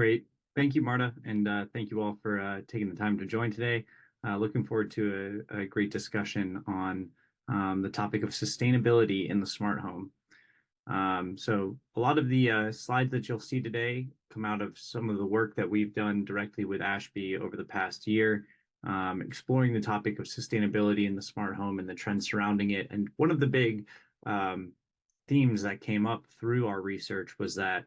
Great. Thank you, Marta, and thank you all for taking the time to join today. Looking forward to a great discussion on the topic of sustainability in the smart home. So a lot of the slides that you'll see today come out of some of the work that we've done directly with ASHB over the past year, exploring the topic of sustainability in the smart home and the trends surrounding it. And one of the big themes that came up through our research was that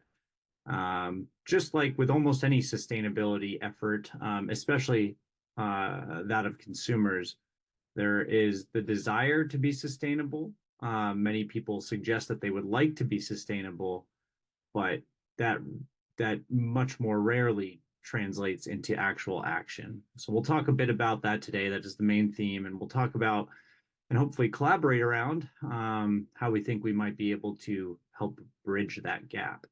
just like with almost any sustainability effort, especially that of consumers, there is the desire to be sustainable. Many people suggest that they would like to be sustainable, but that much more rarely translates into actual action. So we'll talk a bit about that today. That is the main theme, and we'll talk about and hopefully collaborate around how we think we might be able to help bridge that gap.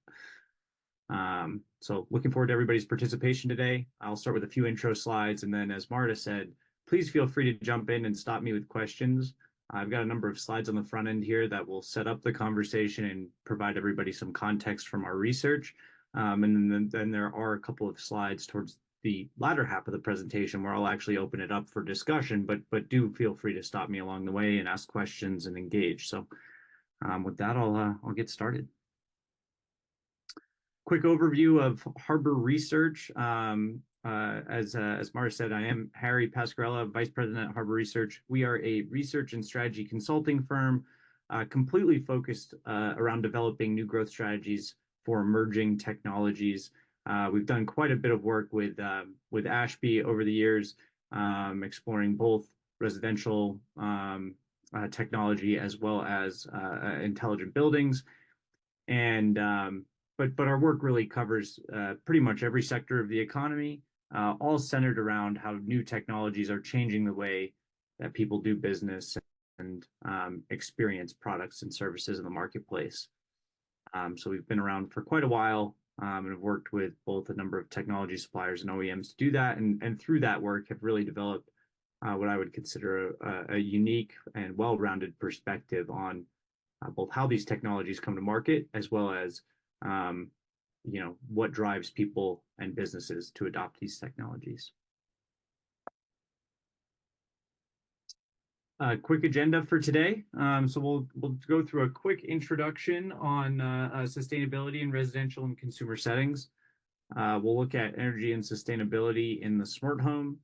So looking forward to everybody's participation today. I'll start with a few intro slides, and then as Marta said, please feel free to jump in and stop me with questions. I've got a number of slides on the front end here that will set up the conversation and provide everybody some context from our research. And then there are a couple of slides towards the latter half of the presentation where I'll actually open it up for discussion, but do feel free to stop me along the way and ask questions and engage. So with that, I'll get started. Quick overview of Harbor Research. As Marta said, I am Harry Pascarella, Vice President at Harbor Research. We are a research and strategy consulting firm completely focused around developing new growth strategies for emerging technologies. We've done quite a bit of work with ASHB over the years, exploring both residential technology as well as intelligent buildings. And but our work really covers pretty much every sector of the economy, all centered around how new technologies are changing the way that people do business and experience products and services in the marketplace. So we've been around for quite a while and have worked with both a number of technology suppliers and OEMs to do that. And through that work have really developed what I would consider a unique and well-rounded perspective on both how these technologies come to market, as well as what drives people and businesses to adopt these technologies. Quick agenda for today. So we'll go through a quick introduction on sustainability in residential and consumer settings. We'll look at energy and sustainability in the smart home.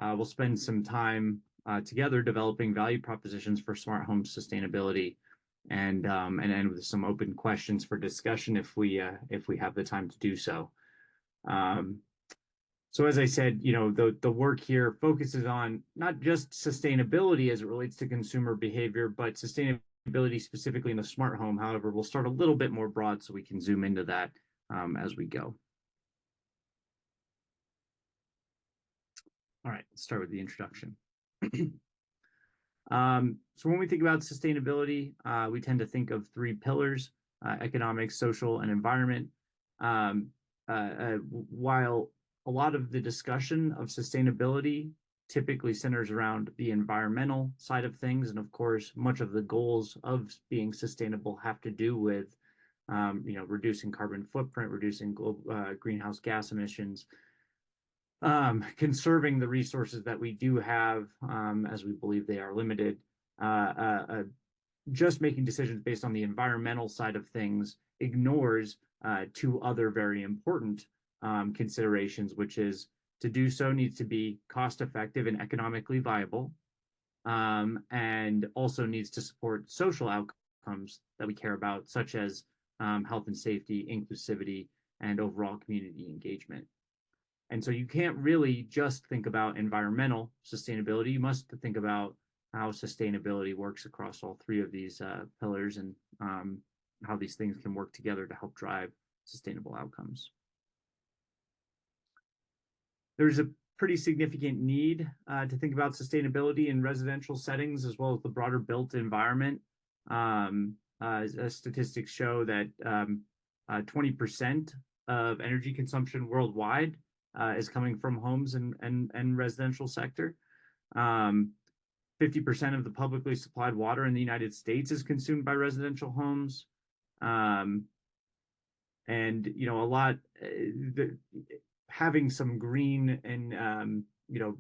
We'll spend some time together developing value propositions for smart home sustainability, and end with some open questions for discussion if we have the time to do so. So as I said, the work here focuses on not just sustainability as it relates to consumer behavior, but sustainability specifically in the smart home. However, we'll start a little bit more broad so we can zoom into that as we go. All right, let's start with the introduction. So when we think about sustainability, we tend to think of three pillars: economic, social, and environment. While a lot of the discussion of sustainability typically centers around the environmental side of things, and of course, much of the goals of being sustainable have to do with, reducing carbon footprint, reducing greenhouse gas emissions, conserving the resources that we do have, as we believe they are limited. Just making decisions based on the environmental side of things ignores two other very important considerations, which is to do so needs to be cost effective and economically viable, and also needs to support social outcomes that we care about, such as health and safety, inclusivity, and overall community engagement. And so you can't really just think about environmental sustainability. You must think about how sustainability works across all three of these pillars, and how these things can work together to help drive sustainable outcomes. There's a pretty significant need to think about sustainability in residential settings as well as the broader built environment. Statistics show that 20% of energy consumption worldwide is coming from homes and residential sector. 50% of the publicly supplied water in the United States is consumed by residential homes. And a lot having some green and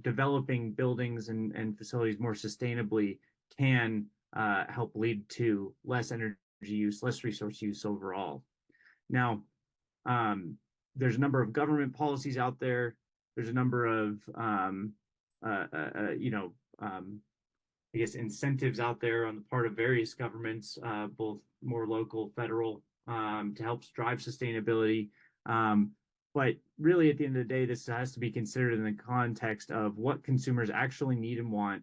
developing buildings and facilities more sustainably can help lead to less energy use, less resource use overall. Now, there's a number of government policies out there. There's a number of I guess incentives out there on the part of various governments, both more local, federal, to help drive sustainability. But really, at the end of the day, this has to be considered in the context of what consumers actually need and want,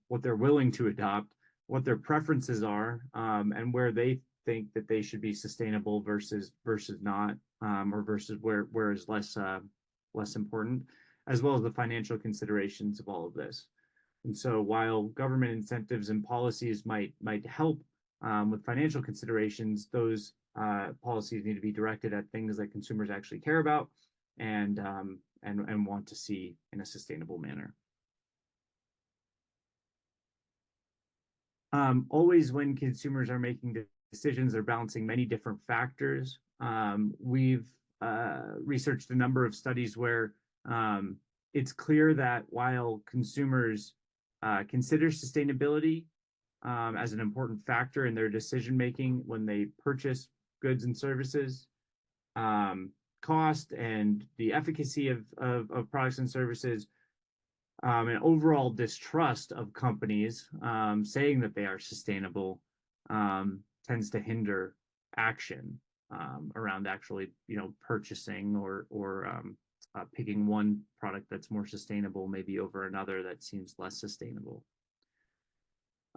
what they're willing to adopt, what their preferences are, and where they think that they should be sustainable versus not, or versus where is less important, as well as the financial considerations of all of this. And so while government incentives and policies might help with financial considerations, those policies need to be directed at things that consumers actually care about and want to see in a sustainable manner. Always when consumers are making decisions, they're balancing many different factors. We've researched a number of studies where it's clear that while consumers consider sustainability as an important factor in their decision making when they purchase goods and services, cost and the efficacy of products and services, and overall distrust of companies saying that they are sustainable tends to hinder action around actually purchasing or picking one product that's more sustainable maybe over another that seems less sustainable.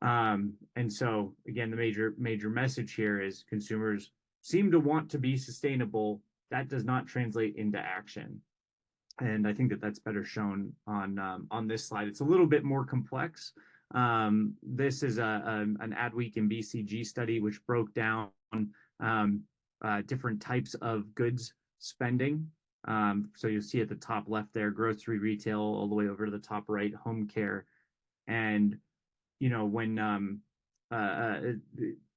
And so again, the major message here is consumers seem to want to be sustainable. That does not translate into action. And I think that that's better shown on this slide. It's a little bit more complex. This is an Adweek and BCG study which broke down different types of goods spending. So you'll see at the top left there, grocery, retail, all the way over to the top right, home care. And, when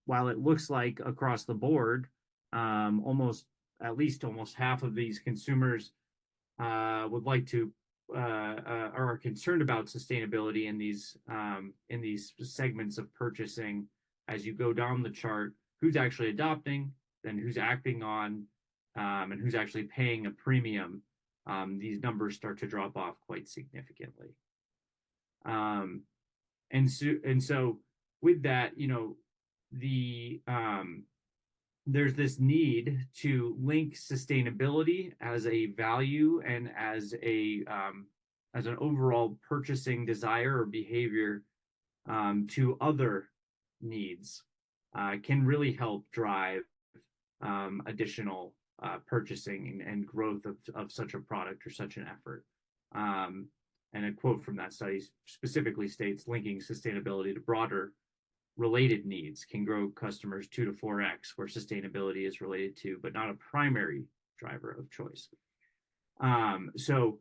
while it looks like across the board, almost half of these consumers would like to are concerned about sustainability in these segments of purchasing. As you go down the chart, who's actually adopting, then who's acting on, and who's actually paying a premium, these numbers start to drop off quite significantly. And so with that, there's this need to link sustainability as a value and as an overall purchasing desire or behavior to other needs, can really help drive additional purchasing and growth of such a product or such an effort. And a quote from that study specifically states, linking sustainability to broader related needs can grow customers 2 to 4x, where sustainability is related to, but not a primary driver of choice. So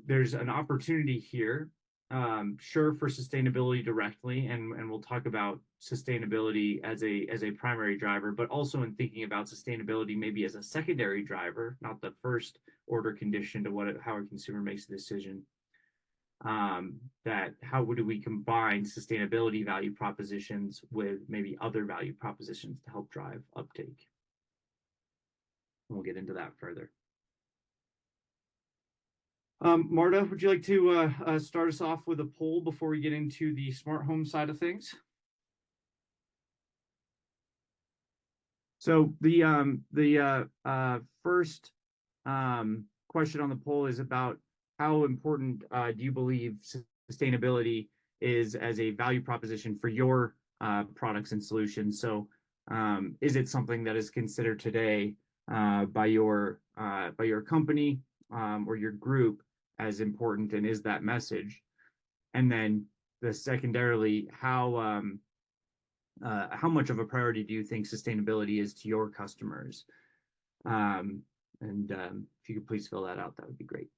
there's an opportunity here, sure, for sustainability directly, and we'll talk about sustainability as a primary driver, but also in thinking about sustainability maybe as a secondary driver, not the first order condition to how a consumer makes a decision. That how do we combine sustainability value propositions with maybe other value propositions to help drive uptake? And we'll get into that further. Marta, would you like to start us off with a poll before we get into the smart home side of things? So the first question on the poll is about how important do you believe sustainability is as a value proposition for your products and solutions? So is it something that is considered today by your company or your group as important, and is that message? And then secondarily, how much of a priority do you think sustainability is to your customers? And if you could please fill that out, that would be great.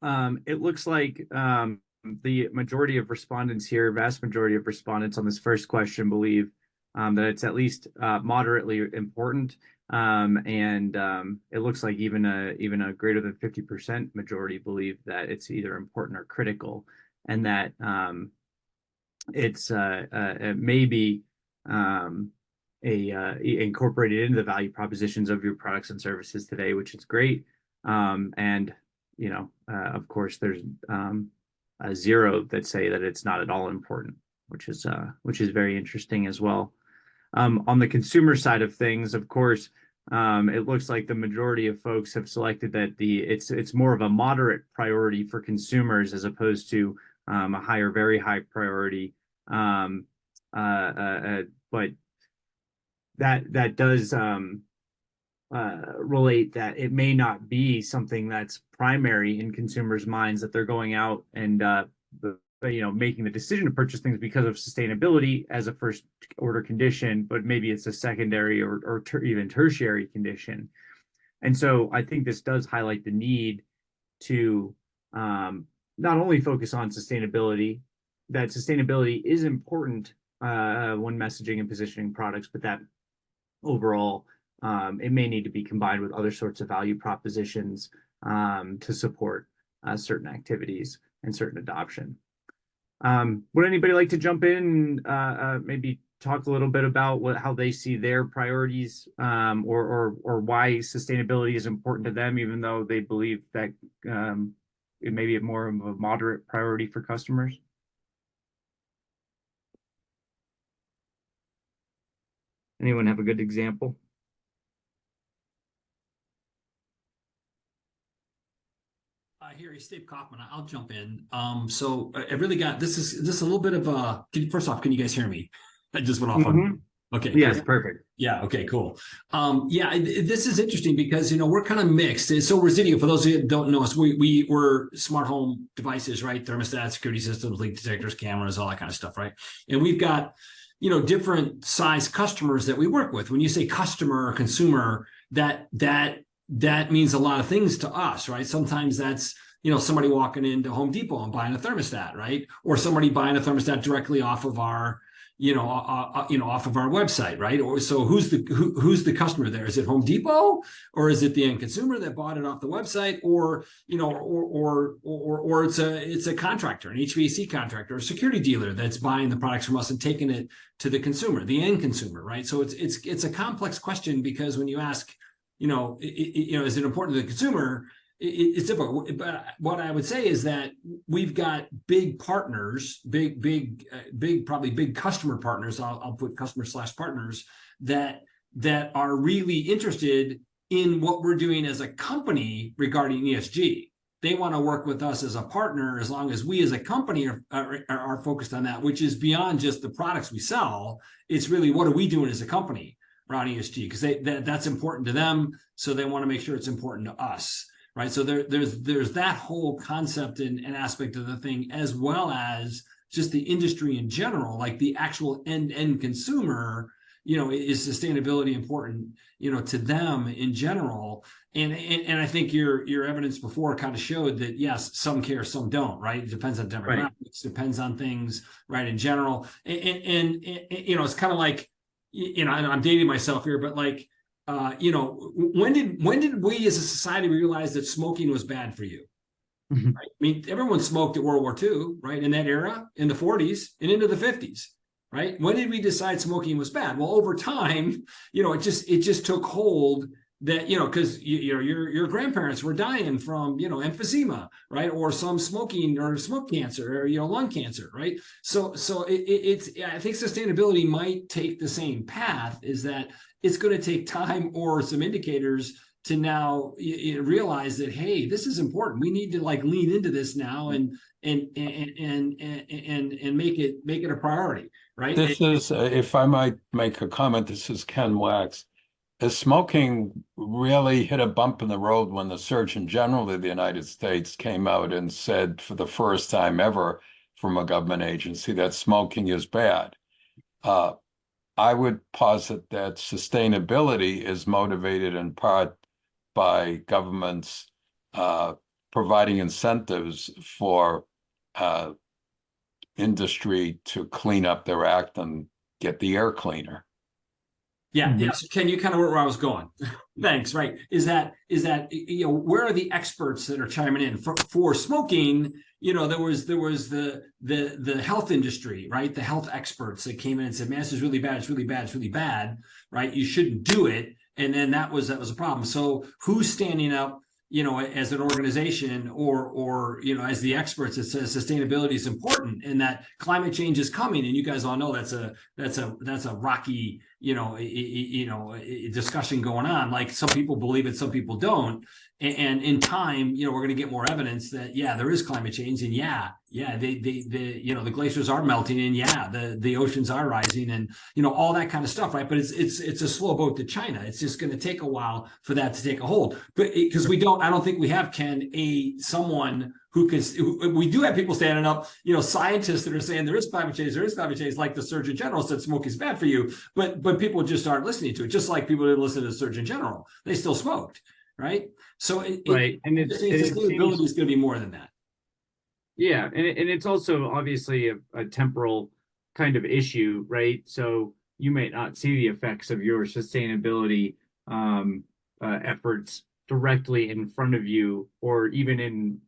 It looks like the majority of respondents here, vast majority of respondents on this first question, believe that it's at least moderately important. It looks like even a greater than 50% majority believe that it's either important or critical, and that it may be incorporated into the value propositions of your products and services today, which is great. And of course, there's a zero that say that it's not at all important, which is very interesting as well. On the consumer side of things, of course, it looks like the majority of folks have selected that it's more of a moderate priority for consumers as opposed to a higher, very high priority. But that does relate that it may not be something that's primary in consumers' minds, that they're going out and making the decision to purchase things because of sustainability as a first order condition, but maybe it's a secondary or even tertiary condition. And so I think this does highlight the need to not only focus on sustainability, that sustainability is important when messaging and positioning products, but that overall it may need to be combined with other sorts of value propositions to support certain activities and certain adoption. Would anybody like to jump in and maybe talk a little bit about how they see their priorities, or why sustainability is important to them, even though they believe that it may be more of a moderate priority for customers? Anyone have a good example? Here is Steve Kaufman. I'll jump in. So I really got this is a little bit of a. First off, can you guys hear me? I just went off on. Okay. Yes, great. Perfect. Yeah. Okay. Cool. Yeah, this is interesting because we're kind of mixed. So Resideo, for those of you that don't know us, we're smart home devices, right? Thermostats, security systems, leak detectors, cameras, all that kind of stuff, right? And we've got different size customers that we work with. When you say customer or consumer, that means a lot of things to us, right? Sometimes that's somebody walking into Home Depot and buying a thermostat, right? Or somebody buying a thermostat directly off of our off of our website, right? Or so who's the customer there? Is it Home Depot, or is it the end consumer that bought it off the website, or it's a contractor, an HVAC contractor, or a security dealer that's buying the products from us and taking it to the consumer, the end consumer, right? So it's a complex question, because when you ask, is it important to the consumer? It's difficult. But what I would say is that we've got big partners, probably big customer partners. I'll put customer/partners that are really interested in what we're doing as a company regarding ESG. They want to work with us as a partner, as long as we as a company are focused on that, which is beyond just the products we sell. It's really, what are we doing as a company around ESG? Because that's important to them, so they want to make sure it's important to us. Right. So there's that whole concept and aspect of the thing, as well as just the industry in general, like the actual end consumer, is sustainability important, to them in general. And I think your evidence before kind of showed that, yes, some care, some don't, right? It depends on demographics, right. Depends on things, right, in general. And it's kind of like, and I'm dating myself here, but like, when did we as a society realize that smoking was bad for you? Right? I mean, everyone smoked at World War II, right? In that era, in the 40s and into the 50s, right? When did we decide smoking was bad? Well, over time, it just took hold, that because your grandparents were dying from emphysema, right, or some smoking or smoke cancer, or lung cancer, right? So it's I think sustainability might take the same path, is that it's going to take time or some indicators to now realize that, hey, this is important. We need to lean into this now and make it a priority, right? This is, if I might make a comment, this is Ken Wax. As smoking really hit a bump in the road when the Surgeon General of the United States came out and said, for the first time ever from a government agency, that smoking is bad. I would posit that sustainability is motivated in part by governments providing incentives for industry to clean up their act and get the air cleaner. Yeah, yeah. So Ken, you kind of where I was going. Thanks. Right. Is that where are the experts that are chiming in for smoking? There was the health industry, right? The health experts that came in and said, "Man, this is really bad. It's really bad. It's really bad. Right? You shouldn't do it." And then that was a problem. So who's standing up? As an organization or as the experts that says sustainability is important and that climate change is coming, and you guys all know that's a rocky discussion going on. Like some people believe it, some people don't. And in time, we're going to get more evidence that there is climate change, and the glaciers are melting, and the oceans are rising, and all that kind of stuff, right? But it's a slow boat to China. It's just going to take a while for that to take a hold. But because I don't think we have, Ken, someone we do have people standing up, scientists that are saying there is climate change, like the Surgeon General said smoke is bad for you, but people just aren't listening to it. Just like people didn't listen to the Surgeon General, they still smoked, right? So and sustainability is going to be more than that. Yeah, and it's also obviously a temporal kind of issue, right? So you may not see the effects of your sustainability efforts directly in front of you, or even in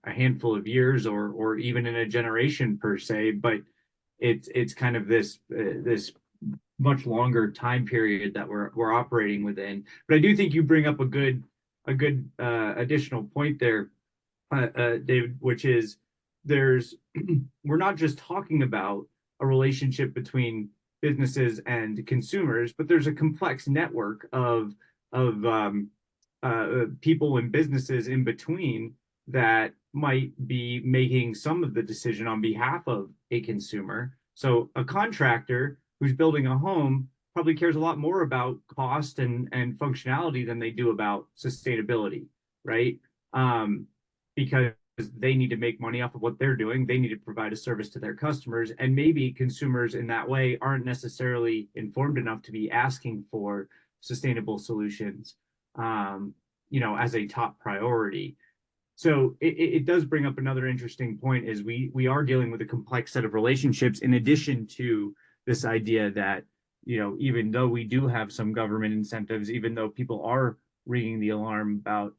a handful of years, or even in a generation per se. But it's kind of this much longer time period that we're operating within. But I do think you bring up a good additional point there, David, which is we're not just talking about a relationship between businesses and consumers, but there's a complex network of people and businesses in between that might be making some of the decision on behalf of a consumer. So a contractor who's building a home probably cares a lot more about cost and functionality than they do about sustainability, right? Because they need to make money off of what they're doing. They need to provide a service to their customers. And maybe consumers in that way aren't necessarily informed enough to be asking for sustainable solutions, as a top priority. So it does bring up another interesting point, is we are dealing with a complex set of relationships, in addition to this idea that, even though we do have some government incentives, even though people are ringing the alarm about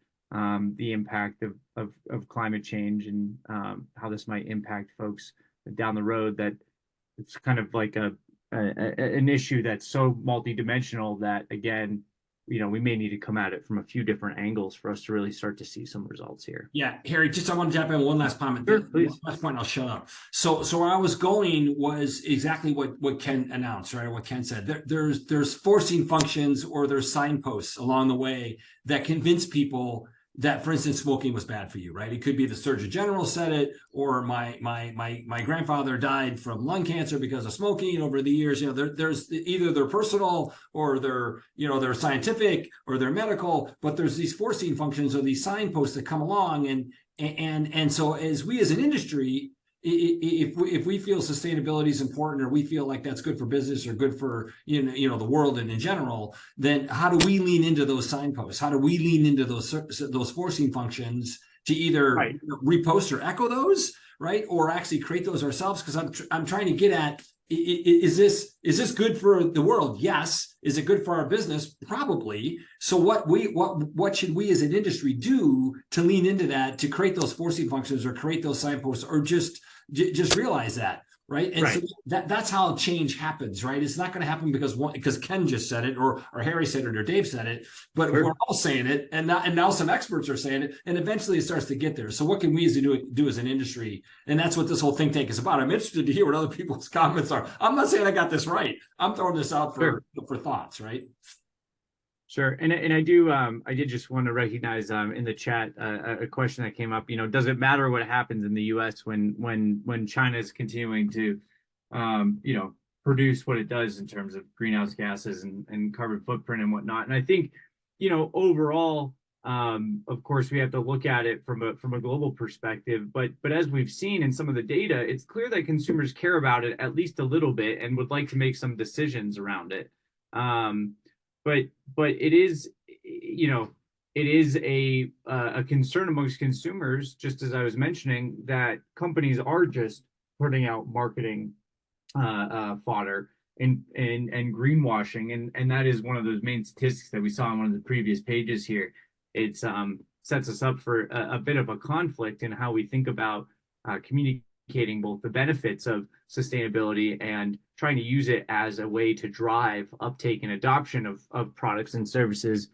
the impact of climate change and how this might impact folks down the road, that it's kind of like an issue that's so multidimensional that, again, we may need to come at it from a few different angles for us to really start to see some results here. Yeah, Harry, I want to jump in one last comment. Sure, please. One last point, I'll shut up. So where I was going was exactly what Ken announced, right? What Ken said. There's forcing functions, or there's signposts along the way that convince people that, for instance, smoking was bad for you, right? It could be the Surgeon General said it, or my grandfather died from lung cancer because of smoking over the years. There's either they're personal, or they're scientific, or they're medical, but there's these forcing functions or these signposts that come along, and so as an industry, if we feel sustainability is important, or we feel like that's good for business or good for the world and in general, then how do we lean into those signposts? How do we lean into those forcing functions to either repost or echo those, right, or actually create those ourselves? Because I'm trying to get at, is this good for the world? Yes. Is it good for our business? Probably. So what should we as an industry do to lean into that, to create those forcing functions, or create those signposts, or just realize that, right? And so that's how change happens, right? It's not going to happen because Ken just said it, or Harry said it, or Dave said it, but we're all saying it, and now some experts are saying it, and eventually it starts to get there. So what can we do as an industry? And that's what this whole think tank is about. I'm interested to hear what other people's comments are. I'm not saying I got this right. I'm throwing this out for thoughts, right? Sure. And I did just want to recognize in the chat a question that came up. Does it matter what happens in the US when China is continuing to produce what it does in terms of greenhouse gases and carbon footprint and whatnot? And I think, overall, of course, we have to look at it from a global perspective, but as we've seen in some of the data, it's clear that consumers care about it at least a little bit and would like to make some decisions around it. But it is, it is a concern amongst consumers, just as I was mentioning, that companies are just putting out marketing fodder and greenwashing, and that is one of those main statistics that we saw on one of the previous pages here. It's sets us up for a bit of a conflict in how we think about communicating both the benefits of sustainability and trying to use it as a way to drive uptake and adoption of products and services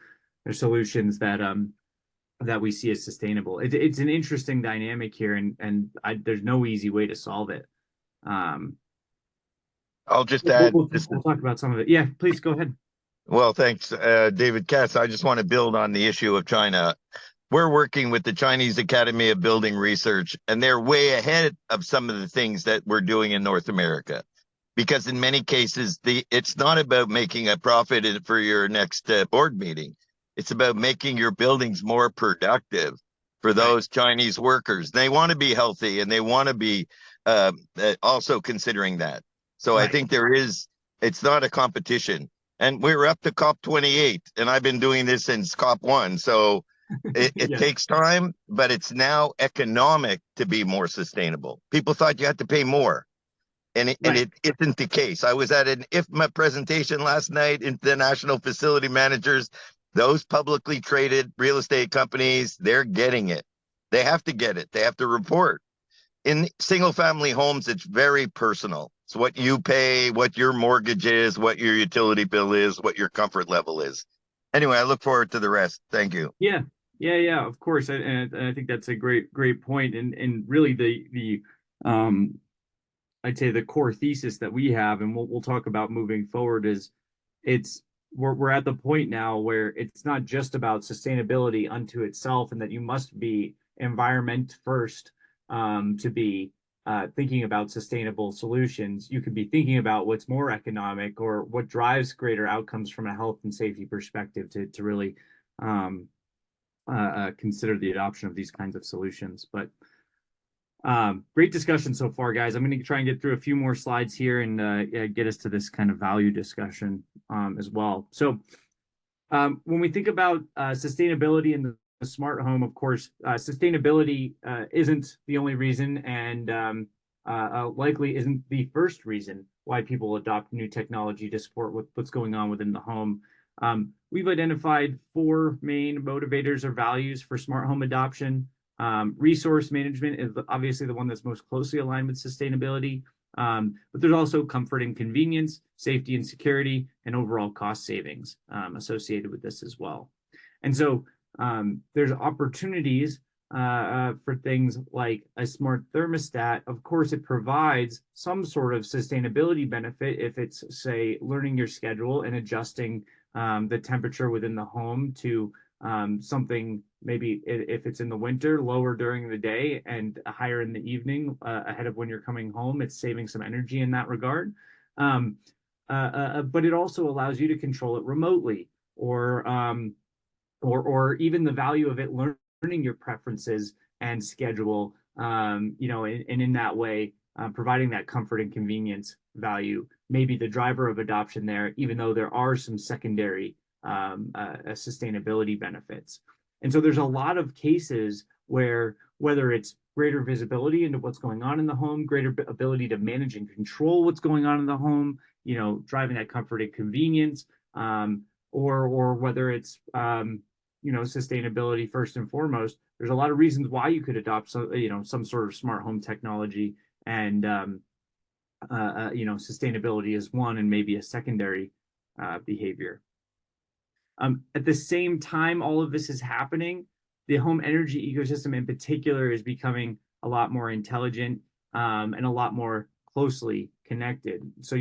or solutions that we see as sustainable. It's an interesting dynamic here, and there's no easy way to solve it. I'll just add, we'll talk about some of it. Yeah, please go ahead. Well, thanks, David Katz. I just want to build on the issue of China. We're working with the Chinese Academy of Building Research, and they're way ahead of some of the things that we're doing in North America. Because in many cases, it's not about making a profit for your next board meeting. It's about making your buildings more productive for those Chinese workers. They want to be healthy, and they want to be also considering that. So I think it's not a competition. And we're up to COP28, and I've been doing this since COP1. So it takes time, but it's now economic to be more sustainable. People thought you had to pay more, and it isn't the case. I was at an IFMA presentation last night, International Facility Managers. Those publicly traded real estate companies, they're getting it. They have to get it. They have to report. In single-family homes, it's very personal. It's what you pay, what your mortgage is, what your utility bill is, what your comfort level is. Anyway, I look forward to the rest. Thank you. Yeah, of course. And I think that's a great point. And really the I'd say the core thesis that we have, and we'll talk about moving forward, is we're at the point now where it's not just about sustainability unto itself, and that you must be environment first to be thinking about sustainable solutions. You could be thinking about what's more economic or what drives greater outcomes from a health and safety perspective to really consider the adoption of these kinds of solutions. But great discussion so far, guys. I'm going to try and get through a few more slides here and get us to this kind of value discussion as well. So when we think about sustainability in the smart home, of course, sustainability isn't the only reason, and likely isn't the first reason why people adopt new technology to support what's going on within the home. We've identified 4 main motivators or values for smart home adoption. Resource management is obviously the one that's most closely aligned with sustainability, but there's also comfort and convenience, safety and security, and overall cost savings associated with this as well. And so there's opportunities for things like a smart thermostat. Of course, it provides some sort of sustainability benefit if it's, say, learning your schedule and adjusting the temperature within the home to something, maybe if it's in the winter, lower during the day and higher in the evening ahead of when you're coming home. It's saving some energy in that regard. But it also allows you to control it remotely, or even the value of it learning your preferences and schedule, and in that way, providing that comfort and convenience value may be the driver of adoption there, even though there are some secondary sustainability benefits. And so there's a lot of cases where, whether it's greater visibility into what's going on in the home, greater ability to manage and control what's going on in the home, driving that comfort and convenience, or whether it's sustainability first and foremost, there's a lot of reasons why you could adopt some sort of smart home technology, and sustainability is one and maybe a secondary behavior. At the same time all of this is happening, the home energy ecosystem in particular is becoming a lot more intelligent and a lot more closely connected. So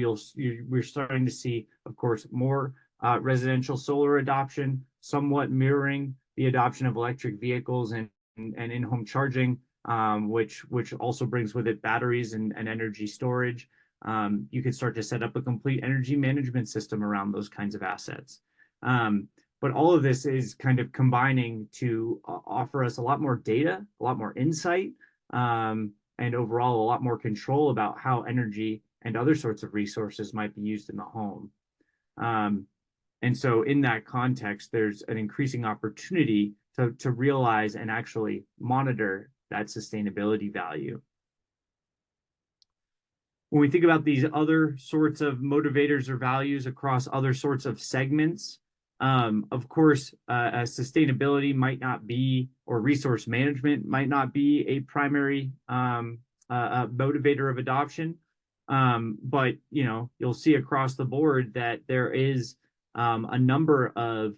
we're starting to see, of course, more residential solar adoption, somewhat mirroring the adoption of electric vehicles and in-home charging, which also brings with it batteries and energy storage. You could start to set up a complete energy management system around those kinds of assets. But all of this is kind of combining to offer us a lot more data, a lot more insight, and overall a lot more control about how energy and other sorts of resources might be used in the home. And so in that context, there's an increasing opportunity to realize and actually monitor that sustainability value. when we think about these other sorts of motivators or values across other sorts of segments, of course, sustainability might not be, or resource management might not be a primary motivator of adoption. But you'll see across the board that there is a number of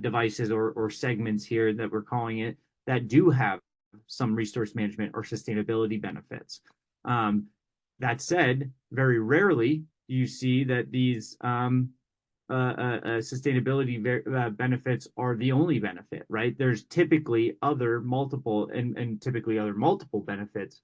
devices or segments here that we're calling it that do have some resource management or sustainability benefits. That said, very rarely do you see that these sustainability benefits are the only benefit, right? There's typically other multiple benefits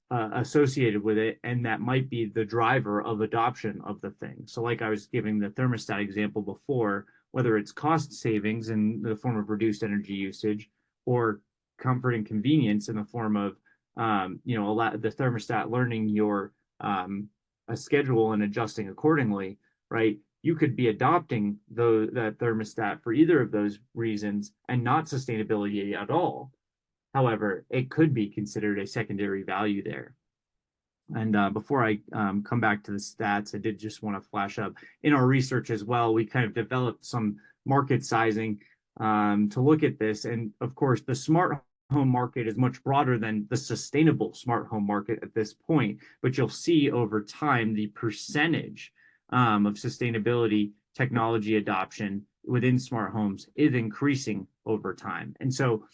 associated with it, and that might be the driver of adoption of the thing. So like I was giving the thermostat example before, whether it's cost savings in the form of reduced energy usage or comfort and convenience in the form of the thermostat learning your a schedule and adjusting accordingly, right? You could be adopting that thermostat for either of those reasons and not sustainability at all. However, it could be considered a secondary value there. And before I come back to the stats, I did just want to flash up in our research as well. We kind of developed some market sizing to look at this. And of course, the smart home market is much broader than the sustainable smart home market at this point. But you'll see over time the percentage of sustainability technology adoption within smart homes is increasing over time. And so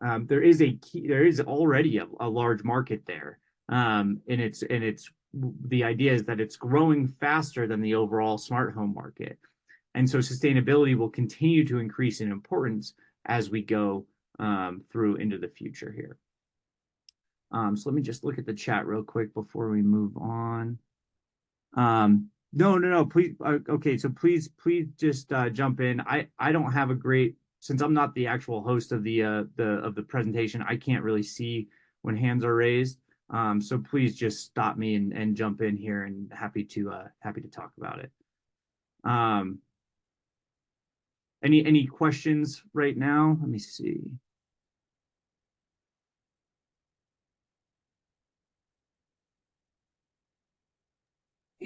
there is already a large market there. And the idea is that it's growing faster than the overall smart home market. And so sustainability will continue to increase in importance as we go through into the future here. So let me just look at the chat real quick before we move on. No, please. Okay, so please just jump in. I don't have a great, since I'm not the actual host of the presentation, I can't really see when hands are raised. So please just stop me and jump in here, and happy to talk about it. Any questions right now? Let me see.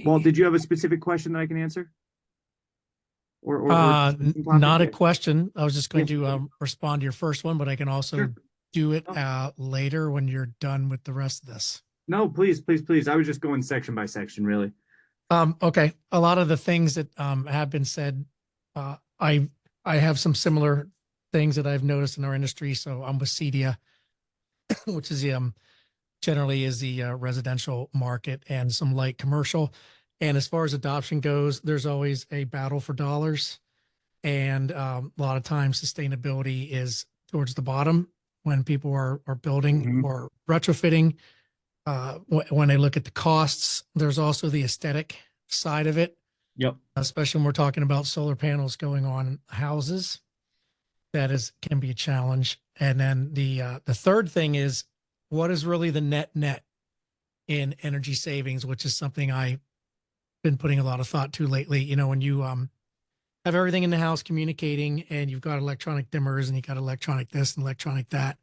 Well, did you have a specific question that I can answer? Not a question. I was just going to respond to your first one, but I can also do it later when you're done with the rest of this. No, please. I was just going section by section, really. Okay. A lot of the things that have been said, I have some similar things that I've noticed in our industry. So I'm with CEDIA, which is generally is the residential market and some light commercial. And as far as adoption goes, there's always a battle for dollars. And a lot of times sustainability is towards the bottom when people are building or retrofitting. When they look at the costs, there's also the aesthetic side of it. Yep. Especially when we're talking about solar panels going on houses, that can be a challenge. And then the third thing is, what is really the net in energy savings, which is something I've been putting a lot of thought to lately. When you have everything in the house communicating and you've got electronic dimmers and you got electronic this and electronic that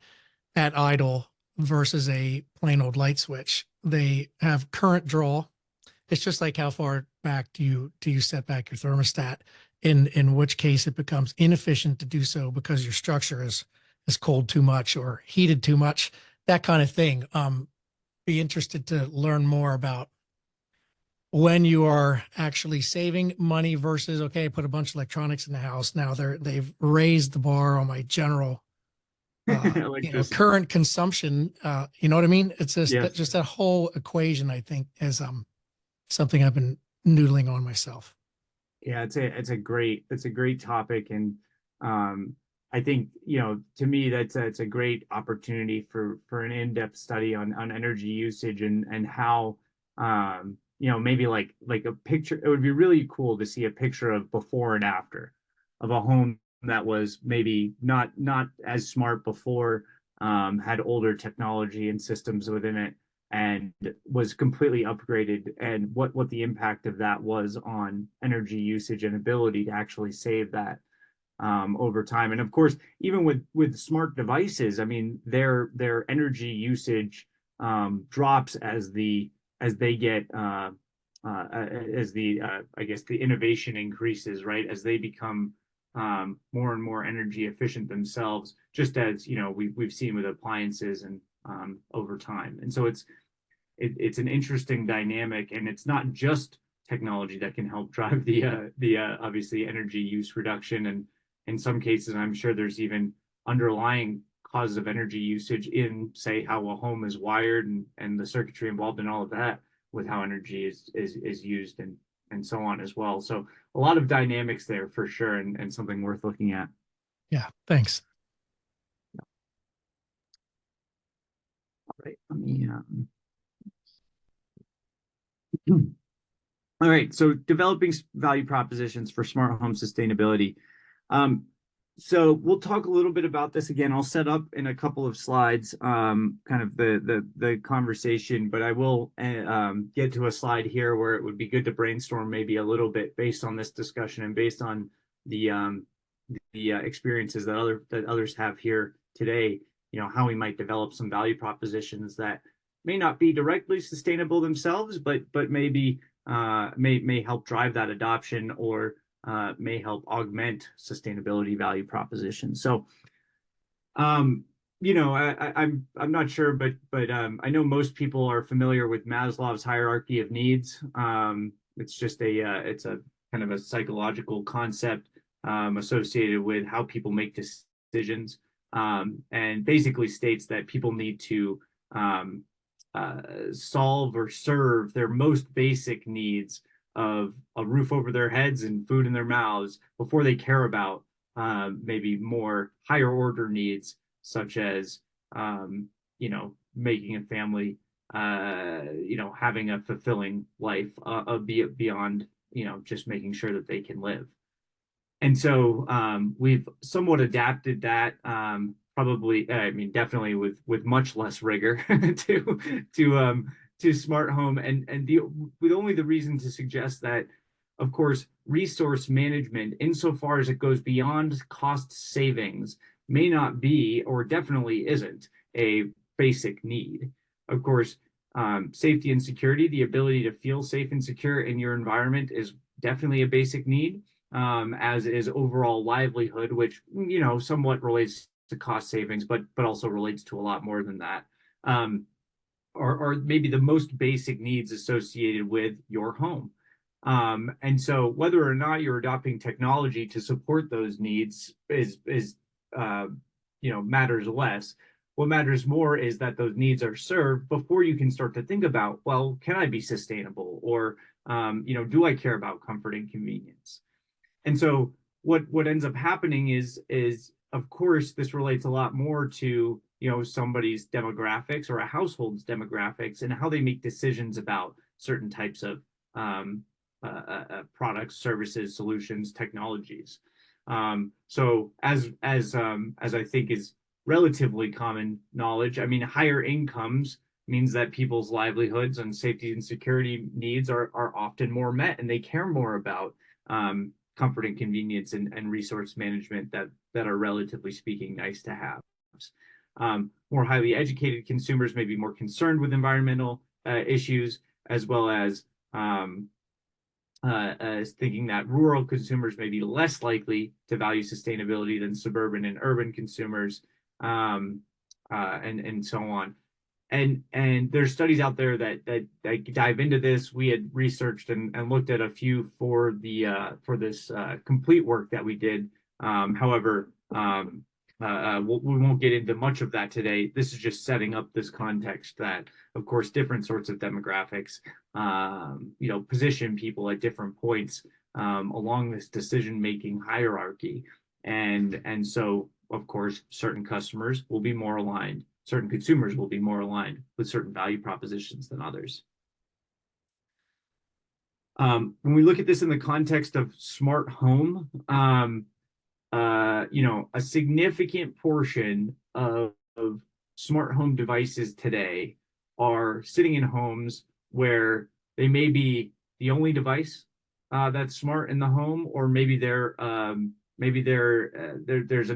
at idle versus a plain old light switch, they have current draw. It's just like how far back do you set back your thermostat, in which case it becomes inefficient to do so because your structure is cold too much or heated too much, that kind of thing. Be interested to learn more about when you are actually saving money versus, okay, put a bunch of electronics in the house. Now they've raised the bar on my general current consumption. You know what I mean? It's just that whole equation, I think, is something I've been noodling on myself. Yeah, it's a great topic, and I think to me it's a great opportunity for an in-depth study on energy usage and how maybe like a picture. It would be really cool to see a picture of before and after of a home that was maybe not as smart before, had older technology and systems within it, and was completely upgraded, and what the impact of that was on energy usage and ability to actually save that over time. And of course, even with smart devices, I mean, their energy usage drops as they get as I guess the innovation increases, right? As they become more and more energy efficient themselves, just as we've seen with appliances and over time. And so it's an interesting dynamic, and it's not just technology that can help drive the obviously energy use reduction. And in some cases, I'm sure there's even underlying causes of energy usage in, say, how a home is wired and the circuitry involved in all of that, with how energy is used and so on as well. So a lot of dynamics there for sure, and something worth looking at. Yeah, thanks. All right, let me all right, so developing value propositions for smart home sustainability. So we'll talk a little bit about this again. I'll set up in a couple of slides kind of the conversation, but I will get to a slide here where it would be good to brainstorm maybe a little bit based on this discussion and based on the experiences that others have here today, how we might develop some value propositions that may not be directly sustainable themselves, but maybe may help drive that adoption, or may help augment sustainability value propositions. So, I'm not sure, but I know most people are familiar with Maslow's hierarchy of needs. It's just it's a kind of a psychological concept associated with how people make decisions, and basically states that people need to solve or serve their most basic needs of a roof over their heads and food in their mouths before they care about maybe more higher order needs, such as making a family, having a fulfilling life beyond just making sure that they can live. And so we've somewhat adapted that, probably, definitely with much less rigor to smart home, and with only the reason to suggest that, of course, resource management, insofar as it goes beyond cost savings, may not be, or definitely isn't, a basic need. Of course, safety and security, the ability to feel safe and secure in your environment, is definitely a basic need, as is overall livelihood, which somewhat relates to cost savings, but also relates to a lot more than that. Or maybe the most basic needs associated with your home. And so whether or not you're adopting technology to support those needs is matters less. What matters more is that those needs are served before you can start to think about, well, can I be sustainable? Or, do I care about comfort and convenience? And so what ends up happening is of course, this relates a lot more to somebody's demographics or a household's demographics and how they make decisions about certain types of products, services, solutions, technologies. So as I think is relatively common knowledge, higher incomes means that people's livelihoods and safety and security needs are often more met, and they care more about comfort and convenience and resource management that are, relatively speaking, nice to have. More highly educated consumers may be more concerned with environmental issues, as well as thinking that rural consumers may be less likely to value sustainability than suburban and urban consumers, and so on. And there's studies out there that dive into this. We had researched and looked at a few for this complete work that we did. However, we won't get into much of that today. This is just setting up this context that, of course, different sorts of demographics, position people at different points along this decision-making hierarchy. And so, of course, certain customers will be more aligned. Certain consumers will be more aligned with certain value propositions than others. When we look at this in the context of smart home, a significant portion of smart home devices today are sitting in homes where they may be the only device that's smart in the home, or maybe there's a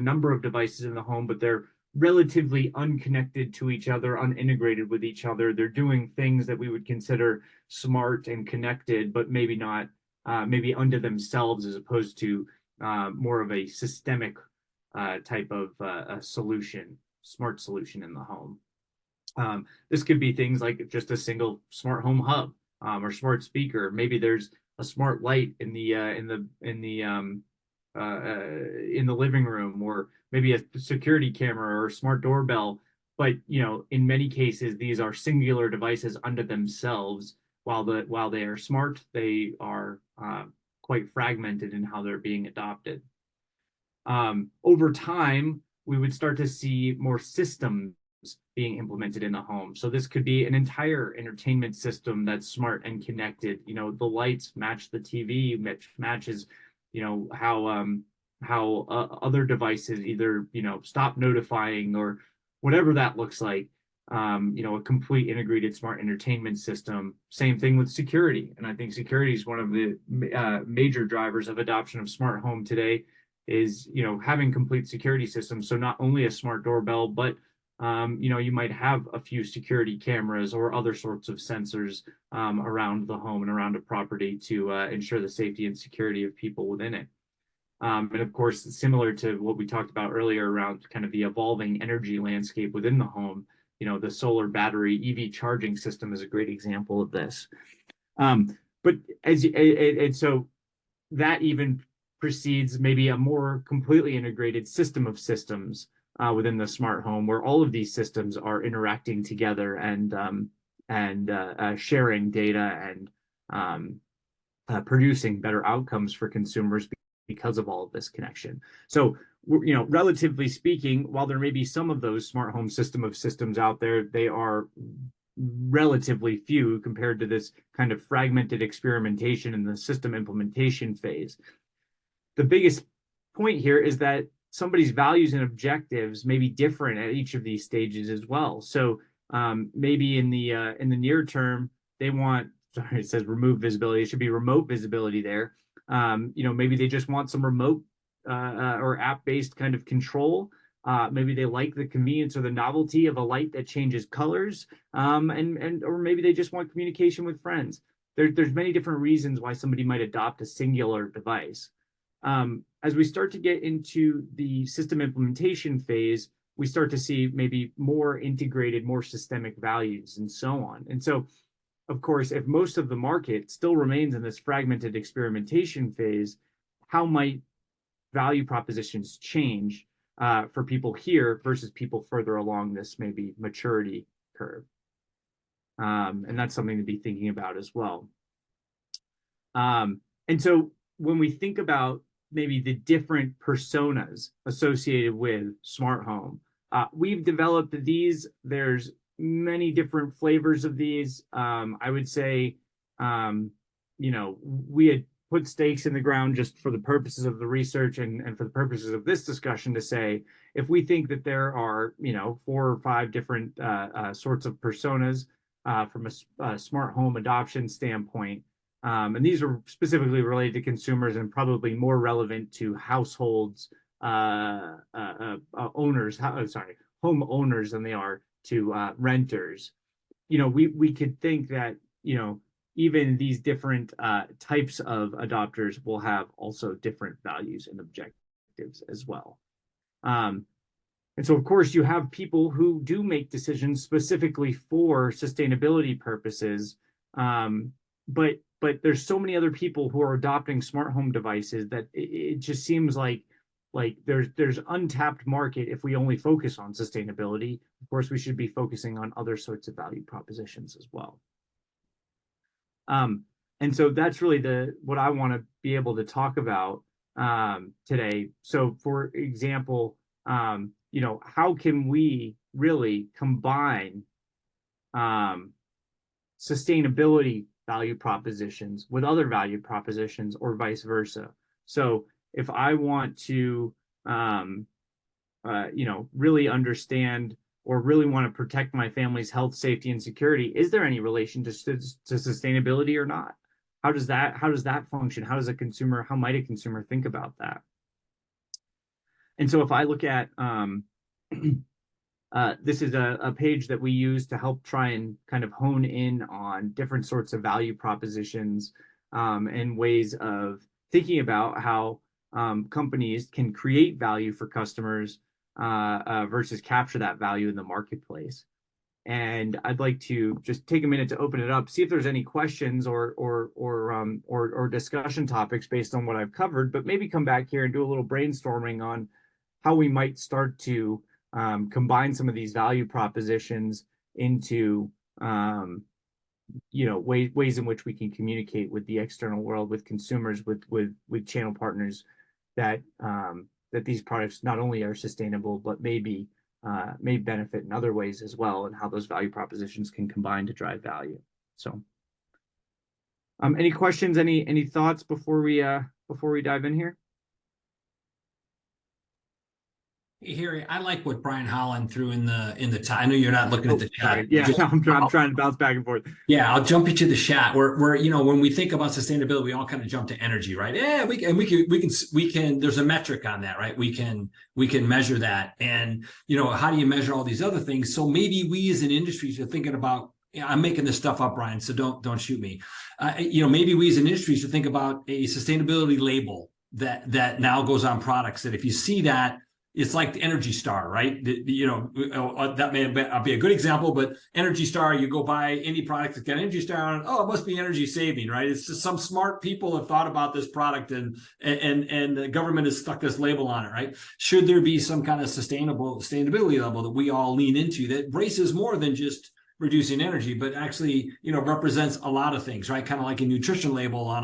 number of devices in the home, but they're relatively unconnected to each other, unintegrated with each other. They're doing things that we would consider smart and connected, but maybe not, maybe unto themselves, as opposed to more of a systemic type of a solution, smart solution in the home. This could be things like just a single smart home hub or smart speaker. Maybe there's a smart light in the living room, or maybe a security camera or a smart doorbell. But in many cases, these are singular devices unto themselves. While they are smart, they are quite fragmented in how they're being adopted. Over time, we would start to see more systems being implemented in the home. So this could be an entire entertainment system that's smart and connected. The lights match the TV, matches, how other devices either, stop notifying or whatever that looks like. A complete integrated smart entertainment system. Same thing with security. And I think security is one of the major drivers of adoption of smart home today, is, having complete security systems. So not only a smart doorbell, but you might have a few security cameras or other sorts of sensors around the home and around a property to ensure the safety and security of people within it. And of course, similar to what we talked about earlier around kind of the evolving energy landscape within the home, the solar battery EV charging system is a great example of this. But so that even precedes maybe a more completely integrated system of systems within the smart home, where all of these systems are interacting together and sharing data and producing better outcomes for consumers because of all of this connection. So, relatively speaking, while there may be some of those smart home system of systems out there, they are relatively few compared to this kind of fragmented experimentation in the system implementation phase. The biggest point here is that somebody's values and objectives may be different at each of these stages as well. So maybe in the near term, they want, sorry, it says remove visibility. It should be remote visibility there. Maybe they just want some remote or app-based kind of control. Maybe they like the convenience or the novelty of a light that changes colors, or maybe they just want communication with friends. There's many different reasons why somebody might adopt a singular device. As we start to get into the system implementation phase, we start to see maybe more integrated, more systemic values and so on. And so, of course, if most of the market still remains in this fragmented experimentation phase, how might value propositions change for people here versus people further along this maybe maturity curve? And that's something to be thinking about as well. And so when we think about maybe the different personas associated with smart home, we've developed these. There's many different flavors of these. I would say, we had put stakes in the ground just for the purposes of the research and for the purposes of this discussion to say, if we think that there are, 4 or 5 different sorts of personas from a smart home adoption standpoint, and these are specifically related to consumers and probably more relevant to households, homeowners than they are to renters. We could think that, even these different types of adopters will have also different values and objectives as well. And so, of course, you have people who do make decisions specifically for sustainability purposes, but there's so many other people who are adopting smart home devices that it just seems like there's untapped market if we only focus on sustainability. Of course, we should be focusing on other sorts of value propositions as well. And so that's really what I want to be able to talk about today. So, for example, how can we really combine sustainability value propositions with other value propositions, or vice versa? So if I want to, really understand or really want to protect my family's health, safety, and security, is there any relation to sustainability or not? How does that function? How might a consumer think about that? And so if I look at this is a page that we use to help try and kind of hone in on different sorts of value propositions and ways of thinking about how companies can create value for customers versus capture that value in the marketplace. And I'd like to just take a minute to open it up, see if there's any questions or discussion topics based on what I've covered, but maybe come back here and do a little brainstorming on how we might start to combine some of these value propositions into ways in which we can communicate with the external world, with consumers, with channel partners, that these products not only are sustainable but may benefit in other ways as well, and how those value propositions can combine to drive value. So any questions, any thoughts before we dive in here? Hey, Harry, I like what Brian Holland threw in the chat. I know you're not looking at the chat. Yeah, I'm trying to bounce back and forth. Yeah, I'll jump into the chat. Where when we think about sustainability, we all kind of jump to energy, right? Yeah, we can. There's a metric on that, right? We can measure that, and how do you measure all these other things? So maybe we as an industry are thinking about. I'm making this stuff up, Brian, so don't shoot me. Maybe we as an industry should think about a sustainability label that now goes on products. That if you see that. It's like the Energy Star, right? That may be a good example, but Energy Star, you go buy any product that's got Energy Star on it, oh, it must be energy saving, right? It's just some smart people have thought about this product and the government has stuck this label on it, right? Should there be some kind of sustainability level that we all lean into that embraces more than just reducing energy, but actually, represents a lot of things, right? Kind of like a nutrition label on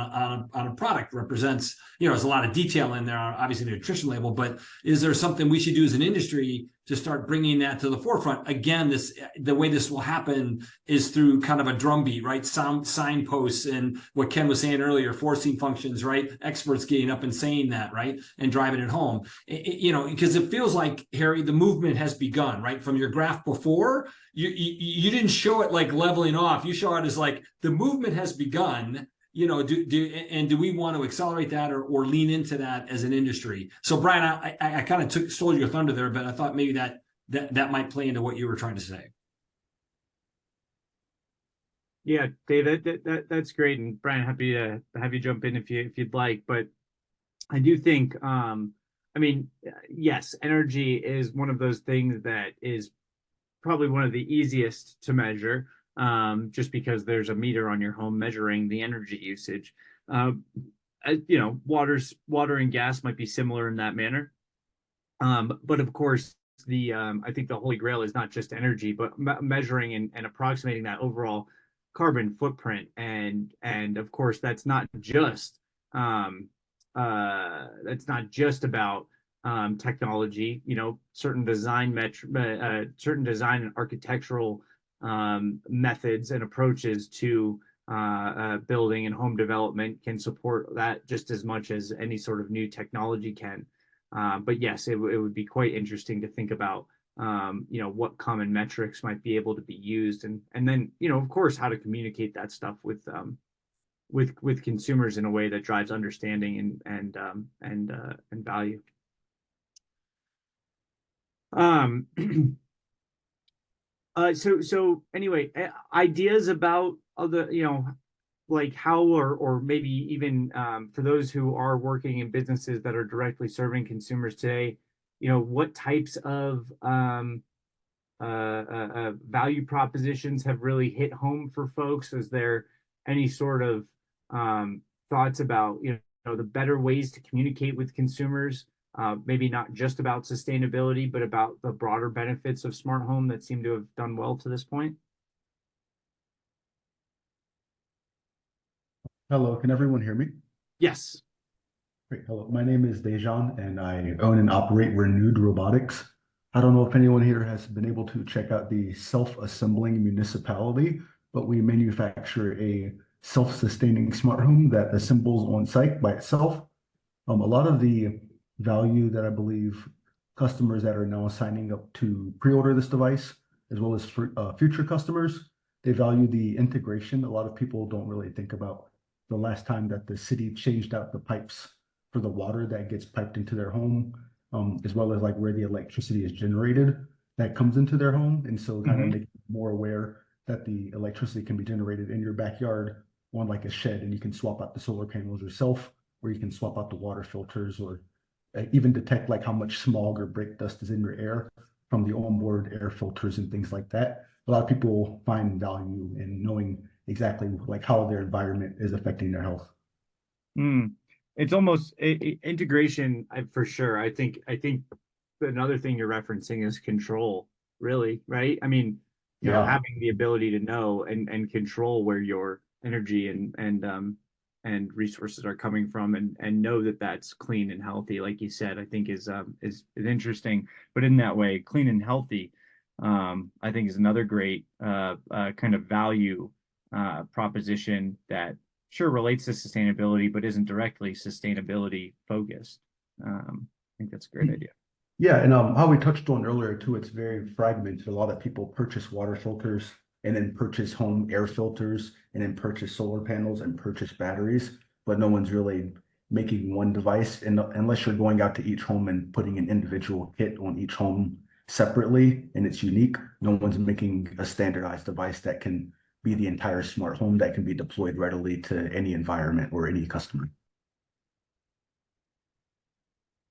a product represents, there's a lot of detail in there, obviously the nutrition label, but is there something we should do as an industry to start bringing that to the forefront? Again, the way this will happen is through kind of a drumbeat, right? Signposts and what Ken was saying earlier, forcing functions, right? Experts getting up and saying that, right? And driving it home, because it feels like, Harry, the movement has begun, right? From your graph before, you didn't show it like leveling off. You show it as like the movement has begun. Do we want to accelerate that or lean into that as an industry? So, Brian, I kind of stole your thunder there, but I thought maybe that might play into what you were trying to say. Yeah, Dave, that's great, and Brian, happy to have you jump in if you'd like. But I do think, yes, energy is one of those things that is probably one of the easiest to measure. Just because there's a meter on your home measuring the energy usage. Water and gas might be similar in that manner. But of course, I think the holy grail is not just energy, but measuring and approximating that overall carbon footprint. And of course, that's not just about technology. Certain design and architectural methods and approaches to building and home development can support that just as much as any sort of new technology can. But yes, it would be quite interesting to think about what common metrics might be able to be used, and then of course how to communicate that stuff with consumers in a way that drives understanding and value. So anyway, ideas about other, like how or maybe even for those who are working in businesses that are directly serving consumers today, what types of value propositions have really hit home for folks? Is there any sort of thoughts about the better ways to communicate with consumers? Maybe not just about sustainability, but about the broader benefits of smart home that seem to have done well to this point? Hello, can everyone hear me? Yes. Great. Hello, my name is Dejan and I own and operate Renewed Robotics. I don't know if anyone here has been able to check out the self-assembling municipality, but we manufacture a self-sustaining smart home that assembles on site by itself. A lot of the value that I believe customers that are now signing up to pre-order this device, as well as for future customers, they value the integration. A lot of people don't really think about the last time that the city changed out the pipes for the water that gets piped into their home, as well as like where the electricity is generated. that comes into their home. And so kind of make you more aware that the electricity can be generated in your backyard on like a shed, and you can swap out the solar panels yourself, or you can swap out the water filters, or even detect like how much smog or brake dust is in your air from the onboard air filters and things like that. A lot of people find value in knowing exactly like how their environment is affecting their health. It's almost integration for sure. I think another thing you're referencing is control, really, right? I mean, you know, having the ability to know and control where your energy and resources are coming from, and know that that's clean and healthy, like you said, I think is interesting. But in that way, clean and healthy, I think is another great kind of value proposition that sure relates to sustainability, but isn't directly sustainability focused. I think that's a great idea. Yeah, and how we touched on earlier too, it's very fragmented. A lot of people purchase water filters and then purchase home air filters and then purchase solar panels and purchase batteries, but no one's really making one device. And unless you're going out to each home and putting an individual kit on each home separately and it's unique, no one's making a standardized device that can be the entire smart home that can be deployed readily to any environment or any customer.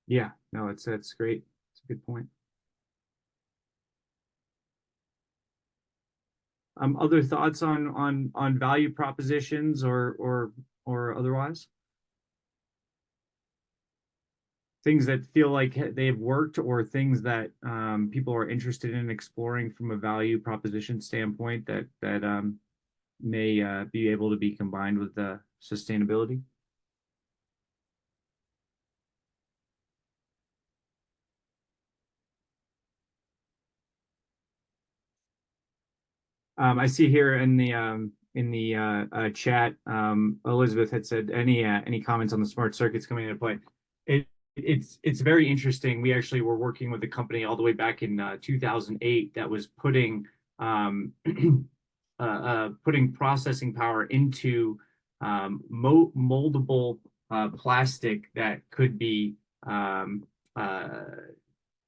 Yeah, no, that's great. It's a good point. Other thoughts on value propositions or otherwise? Things that feel like they've worked, or things that people are interested in exploring from a value proposition standpoint that may be able to be combined with the sustainability. I see here in the chat, Elizabeth had said any comments on the smart circuits coming into play. It's very interesting. We actually were working with a company all the way back in 2008 that was putting putting processing power into moldable plastic that could be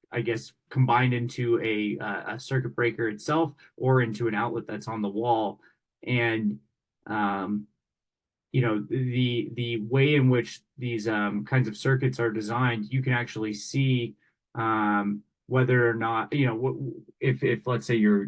I guess combined into a circuit breaker itself or into an outlet that's on the wall. And you know, the way in which these kinds of circuits are designed, you can actually see whether or not, you know, if let's say your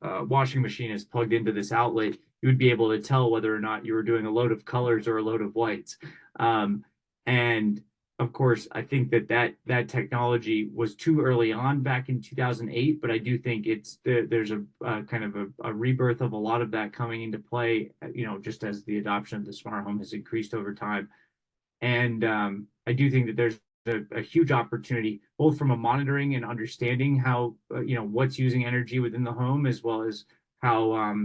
washing machine is plugged into this outlet, you would be able to tell whether or not you were doing a load of colors or a load of whites. And of course, I think that technology was too early on back in 2008, but I do think there's a kind of a rebirth of a lot of that coming into play, you know, just as the adoption of the smart home has increased over time. And I do think that there's a huge opportunity, both from a monitoring and understanding how, you know, what's using energy within the home, as well as how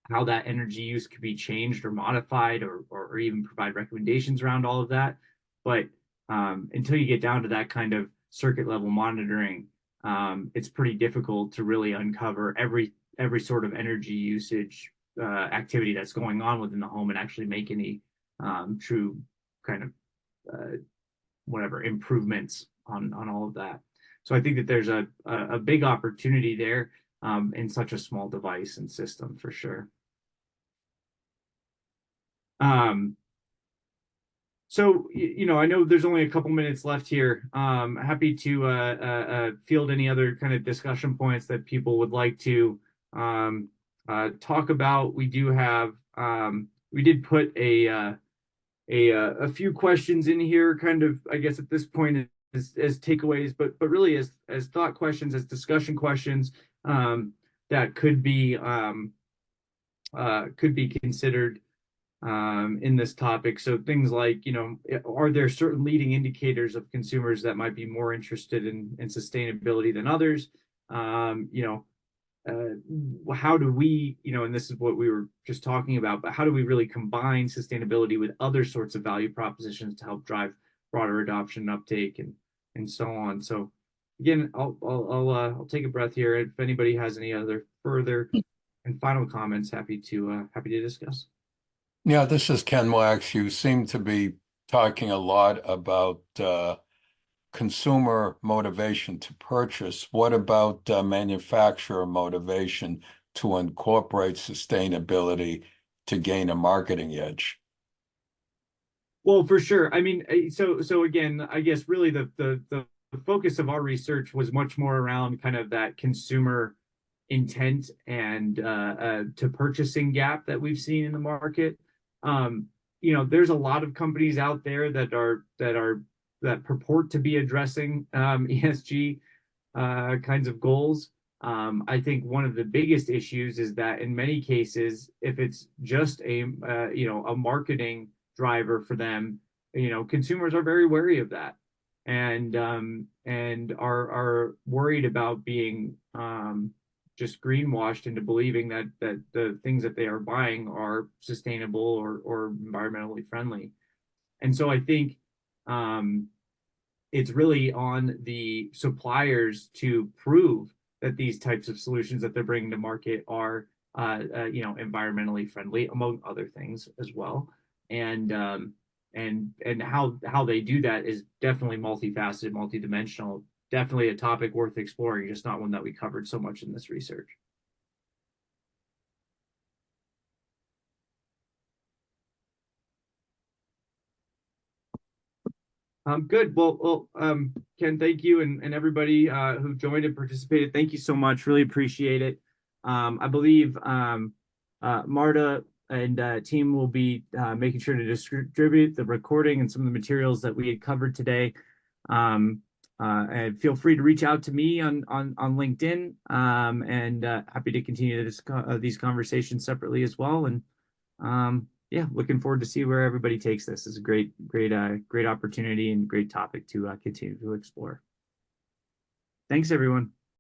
that energy use could be changed or modified, or even provide recommendations around all of that. But until you get down to that kind of circuit level monitoring, it's pretty difficult to really uncover every sort of energy usage activity that's going on within the home and actually make any true kind of whatever improvements on all of that. So I think that there's a big opportunity there in such a small device and system for sure. So, you know, I know there's only a couple minutes left here. Happy to field any other kind of discussion points that people would like to talk about. We do have, we did put a few questions in here, kind of, I guess at this point as takeaways, but really as thought questions, as discussion questions that could be considered in this topic. So things like, you know, are there certain leading indicators of consumers that might be more interested in sustainability than others? You know, how do we, you know, and this is what we were just talking about, but how do we really combine sustainability with other sorts of value propositions to help drive broader adoption and uptake and so on? So again, I'll take a breath here. If anybody has any other further and final comments, happy to discuss. Yeah, this is Ken Wax. You seem to be talking a lot about consumer motivation to purchase. What about manufacturer motivation to incorporate sustainability to gain a marketing edge? Well, for sure. I mean, so again, I guess really the focus of our research was much more around kind of that consumer intent and to purchasing gap that we've seen in the market. There's a lot of companies out there that purport to be addressing ESG kinds of goals. I think one of the biggest issues is that in many cases, if it's just a marketing driver for them, consumers are very wary of that, and are worried about being just greenwashed into believing that the things that they are buying are sustainable or environmentally friendly. And so I think it's really on the suppliers to prove that these types of solutions that they're bringing to market are environmentally friendly, among other things as well. And how they do that is definitely multifaceted, multidimensional, definitely a topic worth exploring, just not one that we covered so much in this research. Good. Well, Ken, thank you, and everybody who joined and participated. Thank you so much. Really appreciate it. I believe Marta and team will be making sure to distribute the recording and some of the materials that we had covered today. And feel free to reach out to me on LinkedIn, and happy to continue these conversations separately as well. And yeah, looking forward to see where everybody takes this. It's a great opportunity and great topic to continue to explore. Thanks, everyone.